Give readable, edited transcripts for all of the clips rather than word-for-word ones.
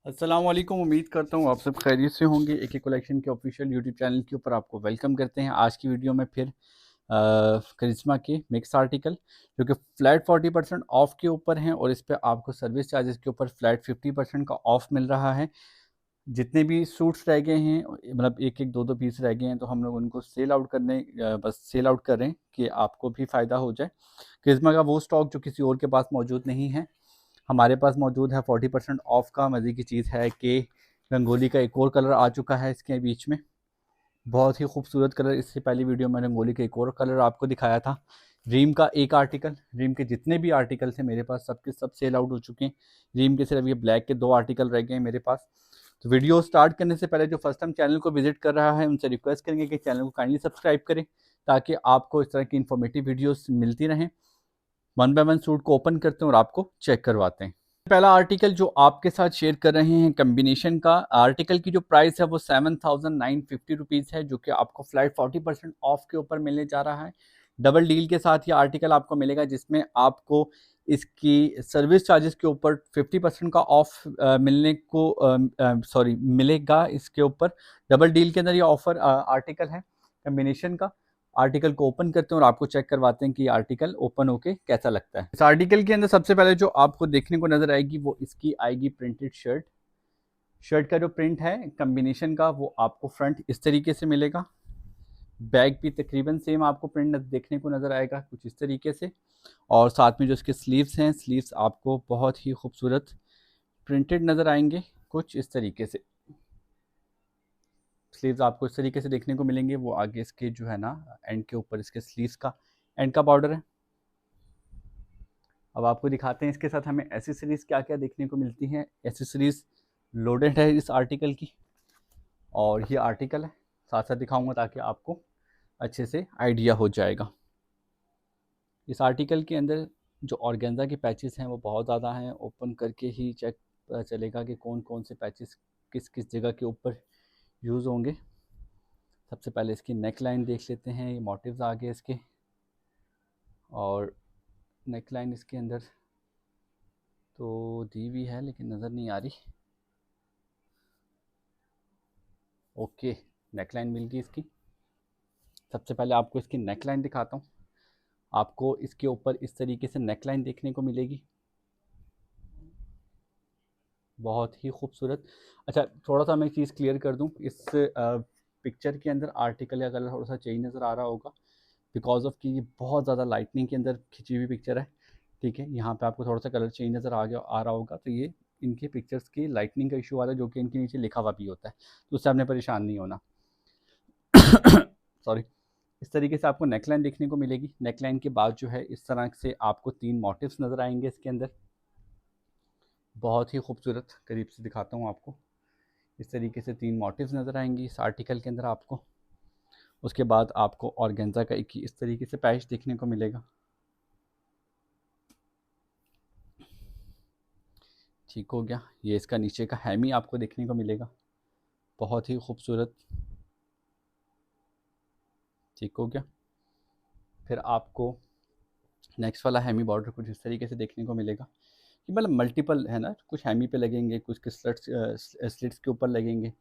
अस्सलाम वालेकुम। उम्मीद करता हूँ आप सब खैरियत से होंगे। एक कलेक्शन के ऑफिशियल यूट्यूब चैनल के ऊपर आपको वेलकम करते हैं। आज की वीडियो में फिर करिश्मा के मिक्स आर्टिकल जो कि फ्लैट 40% ऑफ के ऊपर हैं और इस पर आपको सर्विस चार्जेस के ऊपर फ्लैट 50% का ऑफ मिल रहा है। जितने भी सूट्स रह गए हैं, मतलब एक एक दो दो पीस रह गए हैं, तो हम लोग उनको सेल आउट करने बस सेल आउट कर रहे हैं कि आपको भी फ़ायदा हो जाए। करिश्मा का वो स्टॉक जो किसी और के पास मौजूद नहीं है, हमारे पास मौजूद है। 40% ऑफ का मज़े की चीज़ है कि रंगोली का एक और कलर आ चुका है इसके बीच में, बहुत ही खूबसूरत कलर। इससे पहली वीडियो में रंगोली का एक और कलर आपको दिखाया था। रीम का एक आर्टिकल, रीम के जितने भी आर्टिकल थे मेरे पास सबके सब सेल आउट हो चुके हैं। रीम के सिर्फ ये ब्लैक के 2 आर्टिकल रह गए हैं मेरे पास। तो वीडियो स्टार्ट करने से पहले जो फर्स्ट टाइम चैनल को विजिट कर रहा है उनसे रिक्वेस्ट करेंगे कि चैनल को काइंडली सब्सक्राइब करें ताकि आपको इस तरह की इन्फॉर्मेटिव वीडियोस मिलती रहें। वन बाय वन सूट को ओपन करते हैं और आपको चेक करवाते हैं। पहला आर्टिकल जो आपके साथ शेयर कर रहे हैं कम्बिनेशन का आर्टिकल की जो प्राइस है वो 7,950 रुपीज़ है, जो कि आपको फ्लैट 40% ऑफ के ऊपर मिलने जा रहा है। डबल डील के साथ ये आर्टिकल आपको मिलेगा जिसमें आपको इसकी सर्विस चार्जेस के ऊपर 50% का ऑफ मिलने को मिलेगा। इसके ऊपर डबल डील के अंदर ये ऑफर आर्टिकल है कम्बिनेशन का। आर्टिकल को ओपन करते हैं और आपको चेक करवाते हैं कि आर्टिकल ओपन होके कैसा लगता है। इस आर्टिकल के अंदर सबसे पहले जो आपको देखने को नजर आएगी वो इसकी आएगी प्रिंटेड शर्ट। शर्ट का जो प्रिंट है कम्बिनेशन का वो आपको फ्रंट इस तरीके से मिलेगा। बैक भी तकरीबन सेम आपको प्रिंट देखने को नजर आएगा कुछ इस तरीके से। और साथ में जो इसके स्लीव्स हैं, स्लीव्स आपको बहुत ही खूबसूरत प्रिंटेड नजर आएंगे कुछ इस तरीके से। स्लीव्स आपको इस तरीके से देखने को मिलेंगे। वो आगे इसके जो है ना एंड के ऊपर इसके स्लीव्स का एंड का बॉर्डर है। अब आपको दिखाते हैं इसके साथ हमें एसेसरीज क्या क्या देखने को मिलती हैं। एसेसरीज लोडेड है इस आर्टिकल की और ये आर्टिकल है, साथ साथ दिखाऊंगा ताकि आपको अच्छे से आइडिया हो जाएगा। इस आर्टिकल के अंदर जो ऑर्गेन्जा के पैचेस हैं वो बहुत ज़्यादा हैं। ओपन करके ही चेक पता चलेगा कि कौन कौन से पैचेस किस किस जगह के ऊपर यूज़ होंगे। सबसे पहले इसकी नेक लाइन देख लेते हैं। ये मोटिव्स आ गए इसके, और नेक लाइन इसके अंदर तो दी हुई है लेकिन नज़र नहीं आ रही। ओके, नेकलाइन मिल गई इसकी। सबसे पहले आपको इसकी नेकलाइन दिखाता हूँ। आपको इसके ऊपर इस तरीके से नेकलाइन देखने को मिलेगी, बहुत ही खूबसूरत। अच्छा, थोड़ा सा मैं एक चीज़ क्लियर कर दूँ। इस पिक्चर के अंदर आर्टिकल का कलर थोड़ा सा चेंज नज़र आ रहा होगा बिकॉज ऑफ कि ये बहुत ज़्यादा लाइटनिंग के अंदर खिंची हुई पिक्चर है। ठीक है, यहाँ पे आपको थोड़ा सा कलर चेंज नज़र आ रहा होगा, तो ये इनके पिक्चर्स की लाइटनिंग का इशू आ रहा है जो कि इनके नीचे लिखा हुआ भी होता है, तो उससे आपने परेशान नहीं होना। सॉरी। इस तरीके से आपको नेकलाइन देखने को मिलेगी। नेकलाइन के बाद जो है इस तरह से आपको 3 मोटिव्स नज़र आएंगे इसके अंदर, बहुत ही खूबसूरत। करीब से दिखाता हूँ आपको। इस तरीके से 3 मोटिव्स नज़र आएंगी इस आर्टिकल के अंदर आपको। उसके बाद आपको ऑर्गेन्जा का एक इस तरीके से पैच देखने को मिलेगा। ठीक हो गया। ये इसका नीचे का हैमी आपको देखने को मिलेगा, बहुत ही खूबसूरत। ठीक हो गया। फिर आपको नेक्स्ट वाला हैमी बॉर्डर कुछ इस तरीके से देखने को मिलेगा कि मतलब मल्टीपल है ना, कुछ हैमी पे लगेंगे, कुछ के स्लिट्स के ऊपर लगेंगे,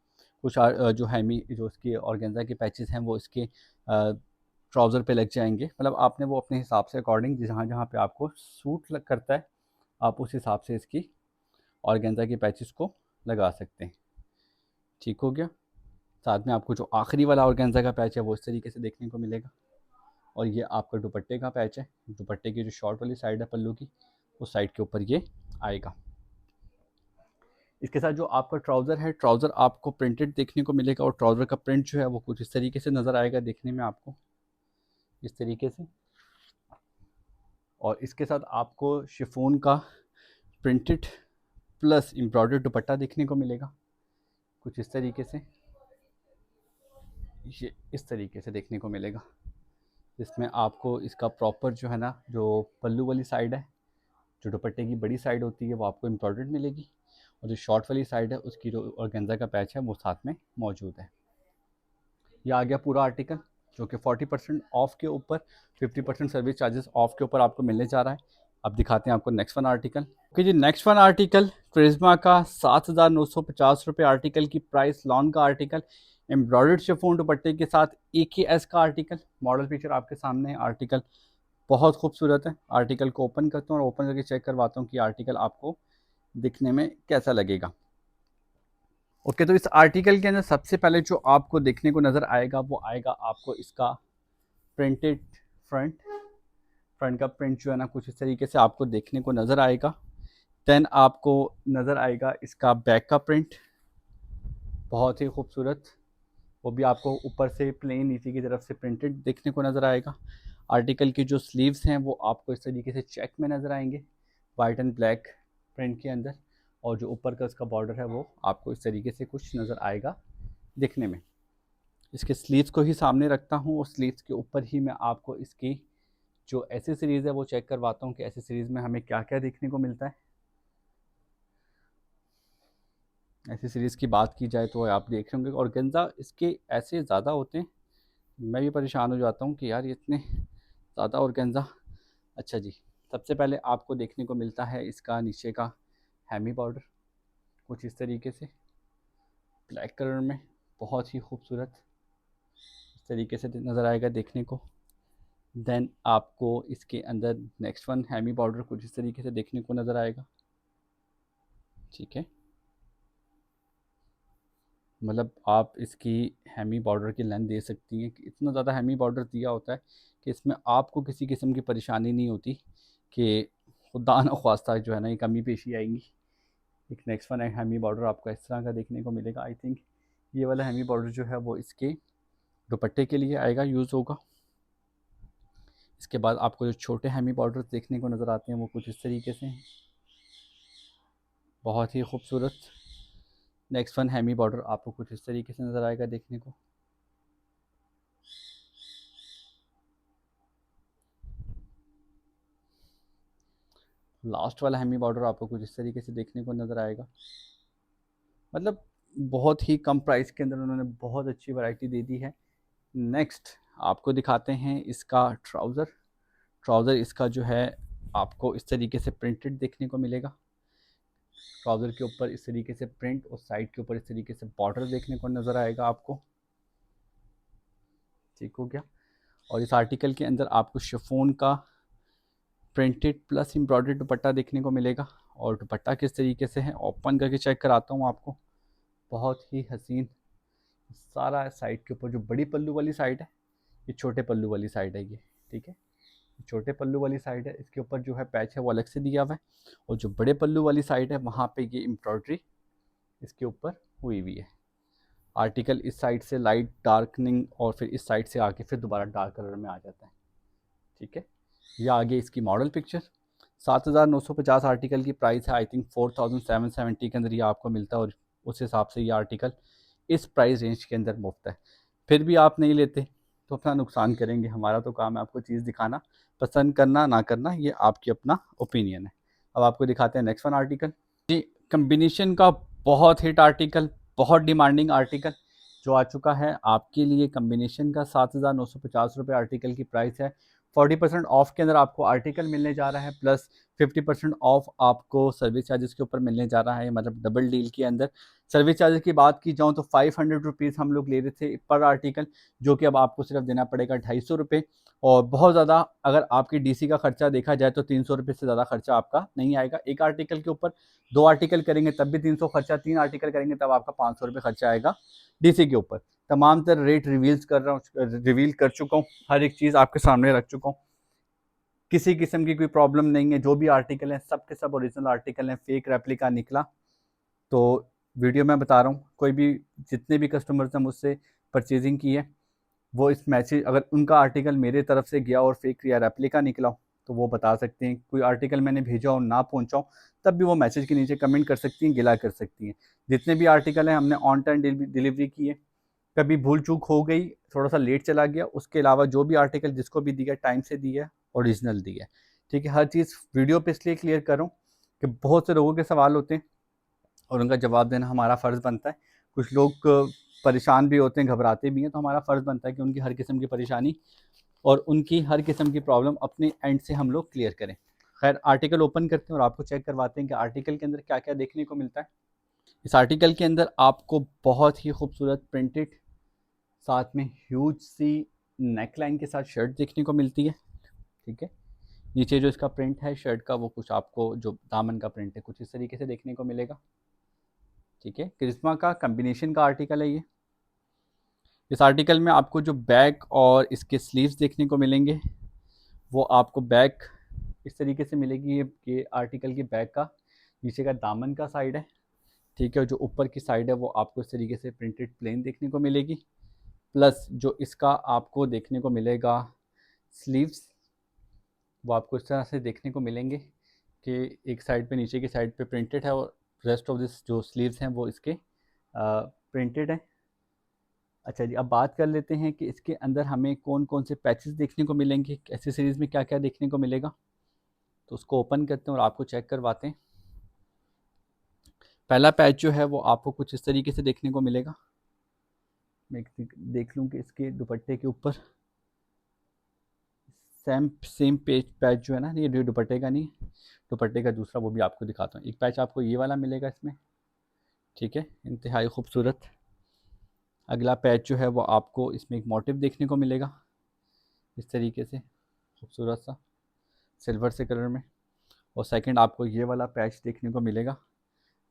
कुछ जो हैमी जो इसके ऑर्गेन्जा के पैचेस हैं वो इसके ट्राउज़र पे लग जाएंगे। मतलब आपने वो अपने हिसाब से अकॉर्डिंग जहाँ जहाँ पे आपको सूट लग करता है आप उस हिसाब से इसकी ऑर्गेन्जा के पैचेस को लगा सकते हैं। ठीक हो गया। साथ में आपको जो आखिरी वाला ऑर्गेन्जा का पैच है वो इस तरीके से देखने को मिलेगा, और ये आपका दुपट्टे का पैच है। दुपट्टे की जो शॉर्ट वाली साइड है पल्लू की, उस साइड के ऊपर ये आएगा। इसके साथ जो आपका ट्राउज़र है, ट्राउज़र आपको प्रिंटेड देखने को मिलेगा, और ट्राउज़र का प्रिंट जो है वो कुछ इस तरीके से नज़र आएगा देखने में आपको, इस तरीके से। और इसके साथ आपको शिफॉन का प्रिंटेड प्लस एम्ब्रॉयडर्ड दुपट्टा देखने को मिलेगा कुछ इस तरीके से। ये इस तरीके से देखने को मिलेगा, जिसमें आपको इसका प्रॉपर जो है ना, जो पल्लू वाली साइड है, जो दुपट्टे की बड़ी साइड होती है वो आपको एम्ब्रॉयडर्ड मिलेगी, और जो शॉर्ट वाली साइड है उसकी जो ऑर्गेन्जा का पैच है वो साथ में मौजूद है। ये आ गया पूरा आर्टिकल जो कि 40% ऑफ के ऊपर 50% सर्विस चार्जेस ऑफ के ऊपर आपको मिलने जा रहा है। अब दिखाते हैं आपको नेक्स्ट वन आर्टिकल। ओके जी, नेक्स्ट वन आर्टिकल क्रिज्मा का 7,950 रुपये आर्टिकल की प्राइस, लॉन का आर्टिकल, एम्ब्रॉयडर्ड शिफॉन दुपट्टे के साथ AKS का आर्टिकल। मॉडल फीचर आपके सामने है। आर्टिकल बहुत खूबसूरत है। आर्टिकल को ओपन करता हूँ और ओपन करके चेक करवाता हूँ कि आर्टिकल आपको दिखने में कैसा लगेगा। ओके, तो इस आर्टिकल के अंदर सबसे पहले जो आपको देखने को नज़र आएगा वो आएगा आपको इसका प्रिंटेड फ्रंट। फ्रंट का प्रिंट जो है ना कुछ इस तरीके से आपको देखने को नज़र आएगा। देन आपको नज़र आएगा इसका बैक का प्रिंट, बहुत ही खूबसूरत। वो भी आपको ऊपर से प्लेन नीचे की तरफ से प्रिंटेड देखने को नज़र आएगा। आर्टिकल की जो स्लीव्स हैं वो आपको इस तरीके से चेक में नज़र आएंगे, वाइट एंड ब्लैक प्रिंट के अंदर। और जो ऊपर का उसका बॉर्डर है वो आपको इस तरीके से कुछ नज़र आएगा दिखने में। इसके स्लीव्स को ही सामने रखता हूँ और स्लीव्स के ऊपर ही मैं आपको इसकी जो एसेसरीज़ है वो चेक करवाता हूँ कि एसेसरीज़ में हमें क्या क्या देखने को मिलता है। एसेसरीज़ की बात की जाए तो आप देख रहे होंगे ऑर्गेन्जा इसके ऐसे ज़्यादा होते हैं, मैं भी परेशान हो जाता हूँ कि यार ये इतने ज़्यादा ऑर्गेन्जा। अच्छा जी, सबसे पहले आपको देखने को मिलता है इसका नीचे का हैमी बॉर्डर कुछ इस तरीके से ब्लैक कलर में, बहुत ही खूबसूरत इस तरीके से नज़र आएगा देखने को। देन आपको इसके अंदर नेक्स्ट वन हैमी बॉर्डर कुछ इस तरीके से देखने को नज़र आएगा। ठीक है, मतलब आप इसकी हैमी बॉर्डर की लेंथ दे सकती हैं कि इतना ज़्यादा हैमी बॉर्डर दिया होता है कि इसमें आपको किसी किस्म की परेशानी नहीं होती कि खुदा न ख्वास्ता जो है ना ये कमी पेशी आएंगी। एक नेक्स्ट वन है हैमी बॉर्डर आपको इस तरह का देखने को मिलेगा। आई थिंक ये वाला हैमी बॉर्डर जो है वो इसके दुपट्टे के लिए आएगा, यूज़ होगा। इसके बाद आपको जो छोटे हैमी बॉर्डर देखने को नज़र आते हैं वो कुछ इस तरीके से हैं, बहुत ही खूबसूरत। नेक्स्ट वन हैमी बॉर्डर आपको कुछ इस तरीके से नज़र आएगा देखने को। लास्ट वाला हैमी बॉर्डर आपको कुछ इस तरीके से देखने को नज़र आएगा। मतलब बहुत ही कम प्राइस के अंदर उन्होंने बहुत अच्छी वैरायटी दे दी है। नेक्स्ट आपको दिखाते हैं इसका ट्राउज़र। ट्राउज़र इसका जो है आपको इस तरीके से प्रिंटेड देखने को मिलेगा। ट्राउज़र के ऊपर इस तरीके से प्रिंट और साइड के ऊपर इस तरीके से बॉर्डर देखने को नज़र आएगा आपको। ठीक हो गया। और इस आर्टिकल के अंदर आपको शिफॉन का प्रिंटेड प्लस एम्ब्रॉयडर्ड दुपट्टा देखने को मिलेगा। और दुपट्टा किस तरीके से है ओपन करके चेक कराता हूँ आपको। बहुत ही हसीन सारा साइड के ऊपर जो बड़ी पल्लू वाली साइड है ये छोटे पल्लू वाली साइड है ये। ठीक है, छोटे पल्लू वाली साइड है इसके ऊपर जो है पैच है वो अलग से दिया हुआ है और जो बड़े पल्लू वाली साइड है वहाँ पे ये एम्ब्रॉयडरी इसके ऊपर हुई हुई है। आर्टिकल इस साइड से लाइट डार्कनिंग और फिर इस साइड से आके फिर दोबारा डार्क कलर में आ जाता है। ठीक है, ये आगे इसकी मॉडल पिक्चर। 7,950 आर्टिकल की प्राइस है। आई थिंक 4,770 के अंदर ये आपको मिलता है और उस हिसाब से ये आर्टिकल इस प्राइस रेंज के अंदर मुफ्त है। फिर भी आप नहीं लेते तो अपना नुकसान करेंगे। हमारा तो काम है आपको चीज़ दिखाना, पसंद करना ना करना ये आपकी अपना ओपिनियन है। अब आपको दिखाते हैं नेक्स्ट वन आर्टिकल जी। कम्बिनेशन का बहुत हिट आर्टिकल, बहुत डिमांडिंग आर्टिकल जो आ चुका है आपके लिए। कम्बिनेशन का 7,950 रुपये आर्टिकल की प्राइस है। 40% ऑफ के अंदर आपको आर्टिकल मिलने जा रहा है प्लस 50% ऑफ आपको सर्विस चार्जेस के ऊपर मिलने जा रहा है। मतलब डबल डील के अंदर सर्विस चार्जेस की बात की जाऊँ तो 500 रुपीज़ हम लोग ले रहे थे पर आर्टिकल, जो कि अब आपको सिर्फ देना पड़ेगा 250 रुपये। और बहुत ज़्यादा अगर आपकी डीसी का खर्चा देखा जाए तो 300 रुपये से ज़्यादा खर्चा आपका नहीं आएगा एक आर्टिकल के ऊपर। 2 आर्टिकल करेंगे तब भी 300 खर्चा, 3 आर्टिकल करेंगे तब आपका 500 रुपये खर्चा आएगा डीसी के ऊपर। तमाम तरह रेट रिवील कर चुका हूँ, हर एक चीज़ आपके सामने रख चुका हूँ। किसी किस्म की कोई प्रॉब्लम नहीं है। जो भी आर्टिकल हैं सब के सब ओरिजिनल आर्टिकल हैं, फेक रेप्लिका निकला तो वीडियो में बता रहा हूँ। कोई भी जितने भी कस्टमर्स ने मुझसे परचेजिंग की है वो इस मैसेज अगर उनका आर्टिकल मेरे तरफ से गया और फेक या रेप्लिका निकला हो तो वो बता सकते हैं। कोई आर्टिकल मैंने भेजा और ना पहुँचाऊँ तब भी वो मैसेज के नीचे कमेंट कर सकती हैं, गिला कर सकती हैं। जितने भी आर्टिकल हैं हमने ऑन टाइम डिलीवरी की है। कभी भूल चूक हो गई, थोड़ा सा लेट चला गया, उसके अलावा जो भी आर्टिकल जिसको भी दिया टाइम से दिया, ओरिजिनल दिया। ठीक है, हर चीज़ वीडियो पे इसलिए क्लियर कर रहा हूँ कि बहुत से लोगों के सवाल होते हैं और उनका जवाब देना हमारा फ़र्ज़ बनता है। कुछ लोग परेशान भी होते हैं, घबराते भी हैं, तो हमारा फ़र्ज़ बनता है कि उनकी हर किस्म की परेशानी और उनकी हर किस्म की प्रॉब्लम अपने एंड से हम लोग क्लियर करें। खैर आर्टिकल ओपन करते हैं और आपको चेक करवाते हैं कि आर्टिकल के अंदर क्या क्या देखने को मिलता है। इस आर्टिकल के अंदर आपको बहुत ही खूबसूरत प्रिंटेड साथ में ह्यूज सी नेकलाइन के साथ शर्ट देखने को मिलती है। ठीक है, नीचे जो इसका प्रिंट है शर्ट का वो कुछ आपको जो दामन का प्रिंट है कुछ इस तरीके से देखने को मिलेगा। ठीक है, करिश्मा का कम्बिनेशन का आर्टिकल है ये। इस आर्टिकल में आपको जो बैक और इसके स्लीव्स देखने को मिलेंगे वो आपको बैक इस तरीके से मिलेगी। ये आर्टिकल की बैक का नीचे का दामन का साइड है। ठीक है, जो ऊपर की साइड है वो आपको इस तरीके से प्रिंटेड प्लेन देखने को मिलेगी, प्लस जो इसका आपको देखने को मिलेगा स्लीव्स वो आपको इस तरह से देखने को मिलेंगे कि एक साइड पे नीचे की साइड पे प्रिंटेड है और रेस्ट ऑफ दिस जो स्लीव्स हैं वो इसके प्रिंटेड हैं। अच्छा जी, अब बात कर लेते हैं कि इसके अंदर हमें कौन कौन से पैचेस देखने को मिलेंगे, एक्सेसरीज़ में क्या क्या देखने को मिलेगा। तो उसको ओपन करते हैं और आपको चेक करवाते हैं। पहला पैच जो है वो आपको कुछ इस तरीके से देखने को मिलेगा। मैं देख लूँ कि इसके दुपट्टे के ऊपर सेम पैच जो है ना, ये दुपट्टे का नहीं, दुपट्टे का दूसरा वो भी आपको दिखाता हूँ। एक पैच आपको ये वाला मिलेगा इसमें। ठीक है, इंतहाई खूबसूरत। अगला पैच जो है वो आपको इसमें एक मोटिव देखने को मिलेगा इस तरीके से खूबसूरत सा सिल्वर से कलर में। और सेकंड आपको ये वाला पैच देखने को मिलेगा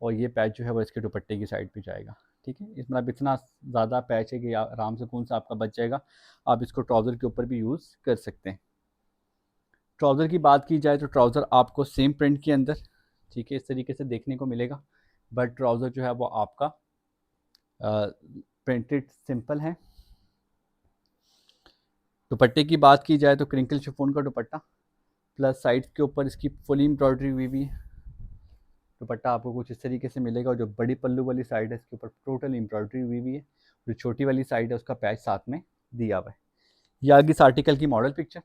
और ये पैच जो है वो इसके दुपट्टे की साइड पे जाएगा। ठीक है, इसमें अब इतना ज़्यादा पैच है कि आराम से कौन सा आपका बच जाएगा। आप इसको ट्राउज़र के ऊपर भी यूज़ कर सकते हैं। ट्राउज़र की बात की जाए तो ट्राउज़र आपको सेम प्रिंट के अंदर ठीक है इस तरीके से देखने को मिलेगा, बट ट्राउज़र जो है वो आपका प्रिंटेड सिंपल है। दुपट्टे की बात की जाए तो क्रिंकल शिफॉन का दुपट्टा, प्लस साइड के ऊपर इसकी फुल एम्ब्रॉयडरी हुई हुई है। दुपट्टा आपको कुछ इस तरीके से मिलेगा और जो बड़ी पल्लू वाली साइड है इसके ऊपर टोटल एम्ब्रॉयडरी हुई हुई है। जो छोटी वाली साइड है उसका पैच साथ में दिया हुआ है। यह आगे इस आर्टिकल की मॉडल पिक्चर।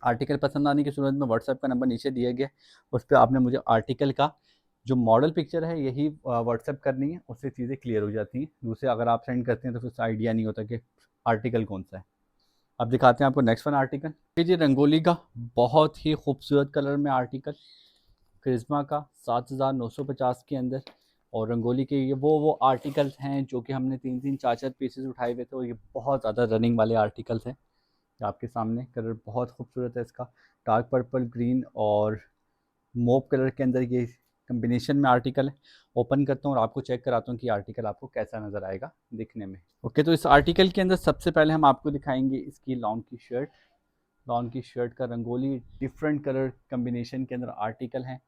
आर्टिकल पसंद आने की सूरत में व्हाट्सएप का नंबर नीचे दिया गया, उस पर आपने मुझे आर्टिकल का जो मॉडल पिक्चर है यही व्हाट्सएप करनी है, उससे चीज़ें क्लियर हो जाती हैं। दूसरे अगर आप सेंड करते हैं तो फिर आइडिया नहीं होता कि आर्टिकल कौन सा है। अब दिखाते हैं आपको नेक्स्ट वन आर्टिकल। ये जी रंगोली का बहुत ही खूबसूरत कलर में आर्टिकल करिश्मा का 7950 के अंदर। और रंगोली के ये वो आर्टिकल्स हैं जो कि हमने 3-4 पीसेस उठाए हुए थे और ये बहुत ज़्यादा रनिंग वाले आर्टिकल्स हैं। आपके सामने कलर बहुत खूबसूरत है इसका, डार्क पर्पल ग्रीन और मोप कलर के अंदर ये कम्बिनेशन में आर्टिकल है। ओपन करता हूँ और आपको चेक कराता हूँ कि आर्टिकल आपको कैसा नज़र आएगा दिखने में। ओके, तो इस आर्टिकल के अंदर सबसे पहले हम आपको दिखाएंगे इसकी लॉन्ग की शर्ट। लॉन्ग की शर्ट का रंगोली डिफरेंट कलर कम्बिनेशन के अंदर आर्टिकल है।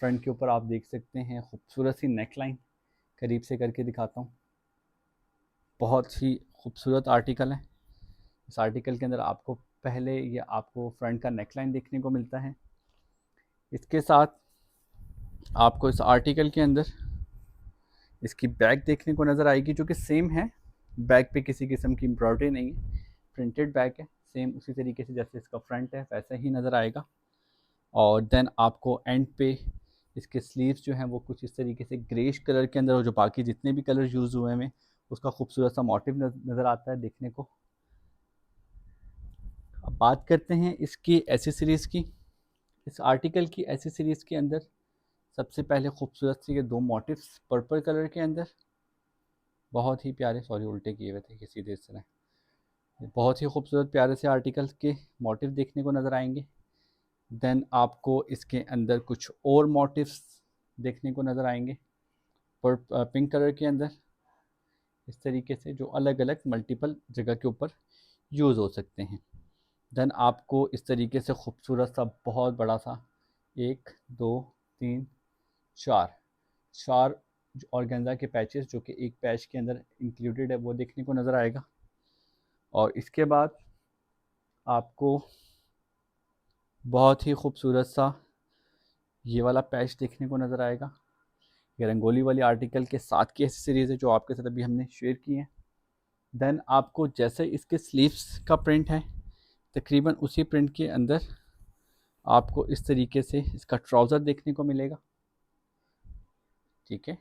फ्रंट के ऊपर आप देख सकते हैं खूबसूरत सी नेकलाइन, करीब से करके दिखाता हूँ। बहुत ही खूबसूरत आर्टिकल है। इस आर्टिकल के अंदर आपको पहले ये आपको फ्रंट का नेकलाइन देखने को मिलता है। इसके साथ आपको इस आर्टिकल के अंदर इसकी बैक देखने को नज़र आएगी जो कि सेम है। बैक पे किसी किस्म की एम्ब्रॉयडरी नहीं है, प्रिंटेड बैक है सेम उसी तरीके से जैसे इसका फ्रंट है वैसा ही नज़र आएगा। और देन आपको एंड पे इसके स्लीव्स जो हैं वो कुछ इस तरीके से ग्रेश कलर के अंदर और जो बाकी जितने भी कलर यूज़ हुए हैं उसका खूबसूरत सा मोटिव नज़र आता है देखने को। अब बात करते हैं इसकी एसेसरीज़ की। इस आर्टिकल की एसेसरीज़ के अंदर सबसे पहले खूबसूरत से ये दो मोटिव्स पर्पल कलर के अंदर बहुत ही प्यारे, सॉरी उल्टे किए हुए थे किसी देर से, बहुत ही खूबसूरत प्यारे से आर्टिकल के मोटिव देखने को नज़र आएंगे। देन आपको इसके अंदर कुछ और मोटिव्स देखने को नज़र आएंगे पर पिंक कलर के अंदर इस तरीके से जो अलग अलग मल्टीपल जगह के ऊपर यूज़ हो सकते हैं। देन आपको इस तरीके से खूबसूरत सा बहुत बड़ा सा 1 2 3 4 4 ऑर्गेन्जा के पैचेस जो कि एक पैच के अंदर इंक्लूडेड है वो देखने को नज़र आएगा। और इसके बाद आपको बहुत ही खूबसूरत सा ये वाला पैच देखने को नज़र आएगा। ये रंगोली वाली आर्टिकल के साथ की एसेसरीज़ है जो आपके साथ अभी हमने शेयर की है। देन आपको जैसे इसके स्लीव्स का प्रिंट है तकरीबन उसी प्रिंट के अंदर आपको इस तरीके से इसका ट्राउज़र देखने को मिलेगा। ठीक है,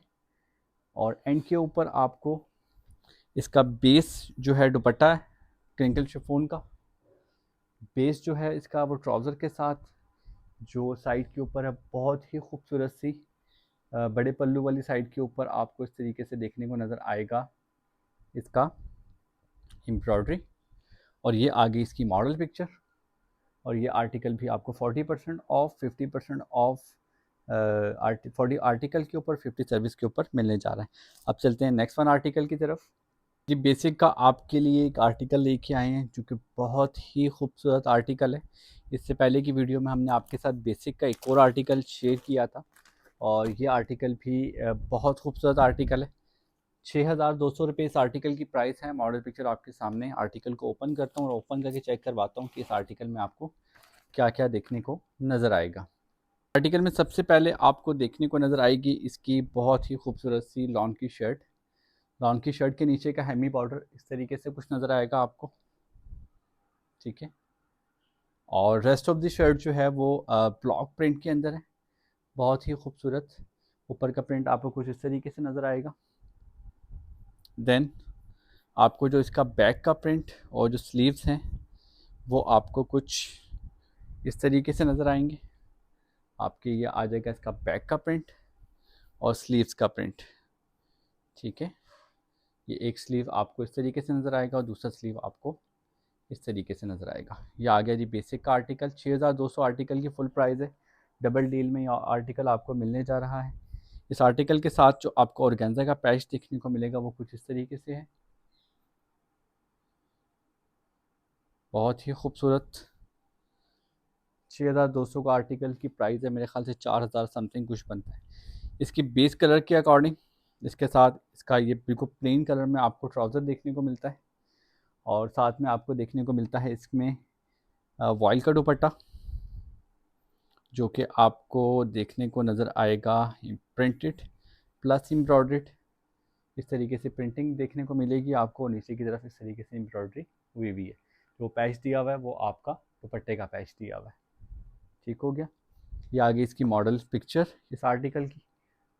और एंड के ऊपर आपको इसका बेस जो है दुपट्टा क्रिंकल शिफॉन का बेस जो है इसका वो ट्राउज़र के साथ जो साइड के ऊपर है बहुत ही खूबसूरत सी बड़े पल्लू वाली साइड के ऊपर आपको इस तरीके से देखने को नज़र आएगा इसका एम्ब्रॉयडरी। और ये आगे इसकी मॉडल पिक्चर। और ये आर्टिकल भी आपको 40% ऑफ, 50% ऑफ 40 आर्टिकल के ऊपर, 50 सर्विस के ऊपर मिलने जा रहा है। अब चलते हैं नेक्स्ट वन आर्टिकल की तरफ। जी बेसिक का आपके लिए एक आर्टिकल लेके आए हैं जो कि बहुत ही खूबसूरत आर्टिकल है। इससे पहले की वीडियो में हमने आपके साथ बेसिक का एक और आर्टिकल शेयर किया था और ये आर्टिकल भी बहुत खूबसूरत आर्टिकल है। 6,200 रुपये इस आर्टिकल की प्राइस है। मॉडल पिक्चर आपके सामने। आर्टिकल को ओपन करता हूँ और ओपन करके चेक करवाता हूँ कि इस आर्टिकल में आपको क्या क्या देखने को नज़र आएगा। आर्टिकल में सबसे पहले आपको देखने को नज़र आएगी इसकी बहुत ही खूबसूरत सी लॉन की शर्ट। लॉन की शर्ट के नीचे का हेमी बॉर्डर इस तरीके से कुछ नज़र आएगा आपको, ठीक है। और रेस्ट ऑफ द शर्ट जो है वो ब्लॉक प्रिंट के अंदर है, बहुत ही खूबसूरत। ऊपर का प्रिंट आपको कुछ इस तरीके से नज़र आएगा। देन आपको जो इसका बैक का प्रिंट और जो स्लीव्स हैं वो आपको कुछ इस तरीके से नज़र आएंगे। आपके ये आ जाएगा इसका बैक का प्रिंट और स्लीव्स का प्रिंट, ठीक है। ये एक स्लीव आपको इस तरीके से नज़र आएगा और दूसरा स्लीव आपको इस तरीके से नज़र आएगा। ये आ गया जी बेसिक का आर्टिकल। 6,200 आर्टिकल की फुल प्राइस है। डबल डील में आर्टिकल आपको मिलने जा रहा है। इस आर्टिकल के साथ जो आपको ऑर्गेन्जा का पैच देखने को मिलेगा वो कुछ इस तरीके से है, बहुत ही खूबसूरत। 6,200 का आर्टिकल की प्राइस है, मेरे ख्याल से 4,000 समथिंग कुछ बनता है। इसकी बेस कलर के अकॉर्डिंग इसके साथ इसका ये बिल्कुल प्लेन कलर में आपको ट्राउज़र देखने को मिलता है और साथ में आपको देखने को मिलता है इसमें वॉयल का दुपट्टा जो कि आपको देखने को नज़र आएगा प्रिंटेड प्लस एम्ब्रॉयडर्ड। इस तरीके से प्रिंटिंग देखने को मिलेगी आपको। नीचे की तरफ इस तरीके से एम्ब्रॉयडरी हुई है। जो पैच दिया हुआ है वो आपका दुपट्टे का पैच दिया हुआ है, ठीक हो गया। ये आगे इसकी मॉडल पिक्चर इस आर्टिकल की।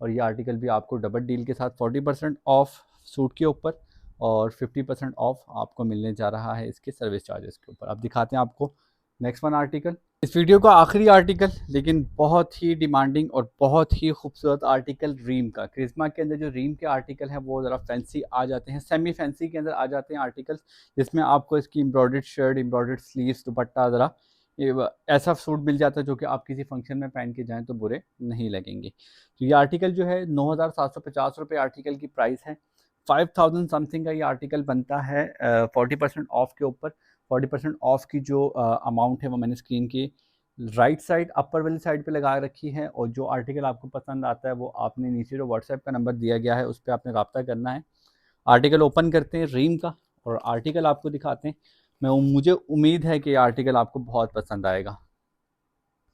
और ये आर्टिकल भी आपको डबल डील के साथ 40% ऑफ सूट के ऊपर और 50% ऑफ आपको मिलने जा रहा है इसके सर्विस चार्जेस के ऊपर। अब दिखाते हैं आपको नेक्स्ट वन आर्टिकल। इस वीडियो का आखिरी आर्टिकल लेकिन बहुत ही डिमांडिंग और बहुत ही खूबसूरत आर्टिकल रीम का। क्रिस्मा के अंदर जो रीम के आर्टिकल हैं वो ज़रा फैंसी आ जाते हैं, सेमी फैंसी के अंदर आ जाते हैं आर्टिकल्स, जिसमें आपको इसकी एम्ब्रॉयडर्ड शर्ट, एम्ब्रॉयडर्ड स्लीव्स, दुपट्टा ज़रा ऐसा सूट मिल जाता है जो कि आप किसी फंक्शन में पहन के जाएँ तो बुरे नहीं लगेंगे। तो ये आर्टिकल जो है 9,750 रुपये आर्टिकल की प्राइस है। 5,000 समथिंग का ये आर्टिकल बनता है 40% ऑफ के ऊपर। 40% ऑफ की जो अमाउंट है वो मैंने स्क्रीन की राइट साइड अपर वाली साइड पे लगा रखी है। और जो आर्टिकल आपको पसंद आता है वो आपने नीचे जो व्हाट्सएप का नंबर दिया गया है उस पर आपने रब्ता करना है। आर्टिकल ओपन करते हैं रीम का और आर्टिकल आपको दिखाते हैं। मुझे उम्मीद है कि ये आर्टिकल आपको बहुत पसंद आएगा।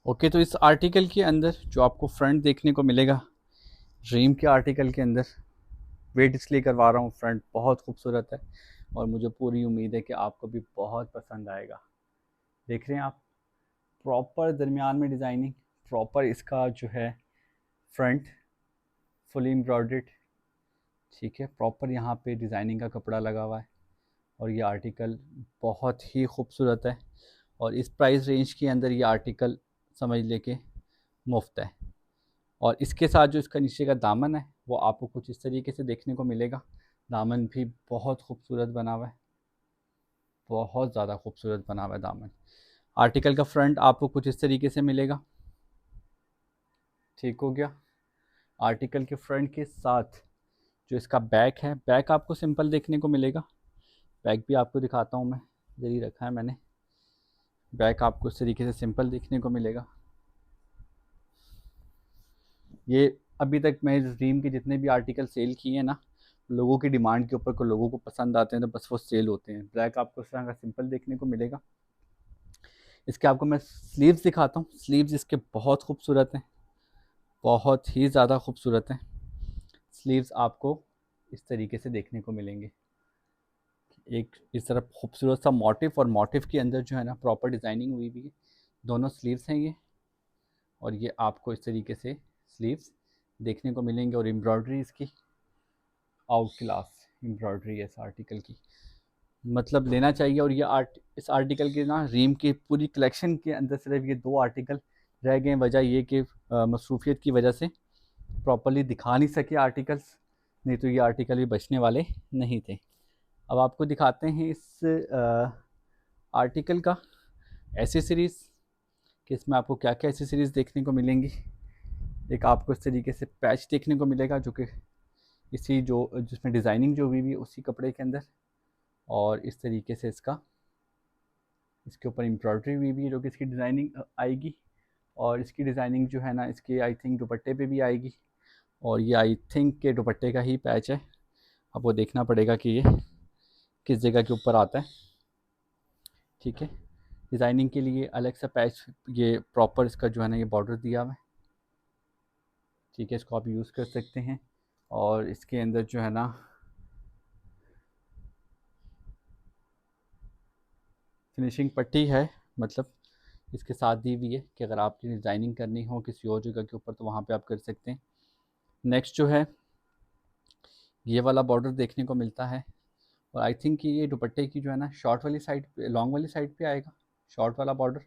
ओके, तो इस आर्टिकल के अंदर जो आपको फ्रंट देखने को मिलेगा रीम के आर्टिकल के अंदर, वेट इसलिए करवा रहा हूँ, फ्रंट बहुत खूबसूरत है और मुझे पूरी उम्मीद है कि आपको भी बहुत पसंद आएगा। देख रहे हैं आप, प्रॉपर दरमियान में डिज़ाइनिंग, प्रॉपर इसका जो है फ्रंट फुली एम्ब्रॉयडर्ड, ठीक है। प्रॉपर यहाँ पे डिज़ाइनिंग का कपड़ा लगा हुआ है और ये आर्टिकल बहुत ही खूबसूरत है और इस प्राइस रेंज के अंदर ये आर्टिकल समझ लेके मुफ्त है। और इसके साथ जो इसका नीचे का दामन है वो आपको कुछ इस तरीके से देखने को मिलेगा। दामन भी बहुत खूबसूरत बना हुआ है, बहुत ज़्यादा खूबसूरत बना हुआ है दामन। आर्टिकल का फ्रंट आपको कुछ इस तरीके से मिलेगा, ठीक हो गया। आर्टिकल के फ्रंट के साथ जो इसका बैक है, बैक आपको सिंपल देखने को मिलेगा। बैक भी आपको दिखाता हूँ मैं, इधर ही रखा है मैंने। बैक आपको इस तरीके से सिंपल देखने को मिलेगा। ये अभी तक मैं रीम के जितने भी आर्टिकल सेल किए हैं ना, लोगों की डिमांड के ऊपर, को लोगों को पसंद आते हैं तो बस वो सेल होते हैं। ब्लैक आपको इस तरह का सिंपल देखने को मिलेगा। इसके आपको मैं स्लीव्स दिखाता हूँ। स्लीव्स इसके बहुत खूबसूरत हैं, बहुत ही ज़्यादा खूबसूरत हैं। स्लीव्स आपको इस तरीके से देखने को मिलेंगे। एक इस तरफ खूबसूरत सा मोटिव और मोटिव के अंदर जो है ना प्रॉपर डिज़ाइनिंग हुई हुई है। दोनों स्लीव्स हैं ये और ये आपको इस तरीके से स्लीव्स देखने को मिलेंगे। और एम्ब्रॉयडरी इसकी आउट क्लास एम्ब्रॉयडरी है इस आर्टिकल की, मतलब लेना चाहिए। और ये इस आर्टिकल के ना रीम की पूरी कलेक्शन के अंदर सिर्फ ये दो आर्टिकल रह गए। वजह ये कि मसरूफियत की वजह से प्रॉपर्ली दिखा नहीं सके आर्टिकल्स, नहीं तो ये आर्टिकल भी बचने वाले नहीं थे। अब आपको दिखाते हैं इस आर्टिकल का एसेसरीज़ कि इसमें आपको क्या क्या एसेसरीज़ देखने को मिलेंगी। एक आपको इस तरीके से पैच देखने को मिलेगा जो कि इसी जो जिसमें डिज़ाइनिंग जो हुई है उसी कपड़े के अंदर, और इस तरीके से इसके ऊपर एम्ब्रॉयडरी हुई भी है जो कि इसकी डिज़ाइनिंग आएगी। और इसकी डिज़ाइनिंग जो है ना इसके आई थिंक दुपट्टे पे भी आएगी, और ये आई थिंक के दुपट्टे का ही पैच है। आपको देखना पड़ेगा कि ये किस जगह के ऊपर आता है। ठीक है, डिज़ाइनिंग के लिए अलग सा पैच, ये प्रॉपर इसका जो है ना ये बॉर्डर दिया हुआ है। ठीक है, इसको आप यूज़ कर सकते हैं। और इसके अंदर जो है ना फिनिशिंग पट्टी है, मतलब इसके साथ दी हुई है कि अगर आपकी डिज़ाइनिंग करनी हो किसी और जगह के ऊपर तो वहाँ पे आप कर सकते हैं। नेक्स्ट जो है ये वाला बॉर्डर देखने को मिलता है, और आई थिंक कि ये दुपट्टे की जो है ना शॉर्ट वाली साइड पे, लॉन्ग वाली साइड पे आएगा शॉर्ट वाला बॉर्डर।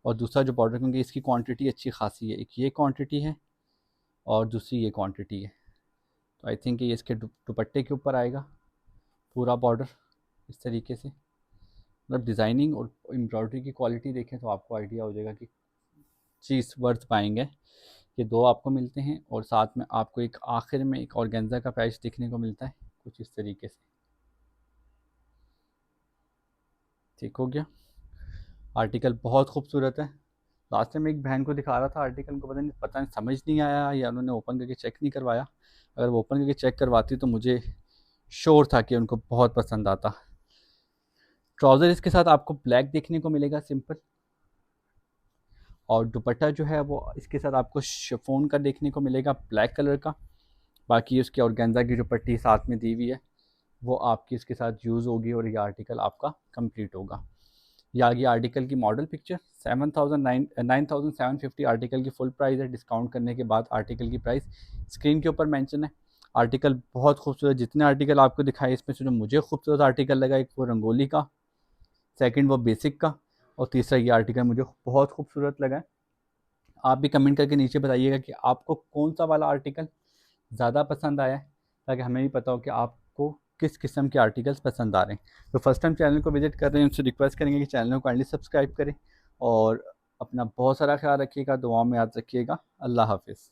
और दूसरा जो बॉर्डर, क्योंकि इसकी क्वांटिटी अच्छी खासी है, एक ये क्वांटिटी है और दूसरी ये क्वांटिटी है, तो आई थिंक ये इसके दुपट्टे के ऊपर आएगा पूरा बॉर्डर इस तरीके से। मतलब डिज़ाइनिंग और एम्ब्रॉयडरी की क्वालिटी देखें तो आपको आइडिया हो जाएगा कि चीज़ वर्थ पाएंगे। ये दो आपको मिलते हैं, और साथ में आपको एक आखिर में एक ऑर्गेन्जा का पैच देखने को मिलता है कुछ इस तरीके से। ठीक हो गया। आर्टिकल बहुत खूबसूरत है। लास्ट टाइम एक बहन को दिखा रहा था आर्टिकल को, पता नहीं समझ नहीं आया या उन्होंने ओपन करके चेक नहीं करवाया। अगर वो ओपन करके चेक करवाती तो मुझे श्योर था कि उनको बहुत पसंद आता। ट्राउज़र इसके साथ आपको ब्लैक देखने को मिलेगा सिंपल, और दुपट्टा जो है वो इसके साथ आपको शिफॉन का देखने को मिलेगा ब्लैक कलर का। बाकी उसके ऑर्गेन्जा की जो पट्टी साथ में दी हुई है वो आपकी इसके साथ यूज़ होगी, और ये आर्टिकल आपका कंप्लीट होगा। ये आ गई आर्टिकल की मॉडल पिक्चर। 9750 आर्टिकल की फुल प्राइस है। डिस्काउंट करने के बाद आर्टिकल की प्राइस स्क्रीन के ऊपर मेंशन है। आर्टिकल बहुत खूबसूरत, जितने आर्टिकल आपको दिखाए इसमें से जो मुझे खूबसूरत आर्टिकल लगा, एक वो रंगोली का, सेकंड वो बेसिक का, और तीसरा ये आर्टिकल मुझे बहुत खूबसूरत लगा है। आप भी कमेंट करके नीचे बताइएगा कि आपको कौन सा वाला आर्टिकल ज़्यादा पसंद आया है, ताकि हमें भी पता हो कि आपको किस किस्म के आर्टिकल्स पसंद आ रहे हैं। तो फर्स्ट टाइम चैनल को विजिट कर रहे हैं उनसे रिक्वेस्ट करेंगे कि चैनल को काइंडली सब्सक्राइब करें, और अपना बहुत सारा ख्याल रखिएगा, दुआओं में याद रखिएगा। अल्लाह हाफिज़।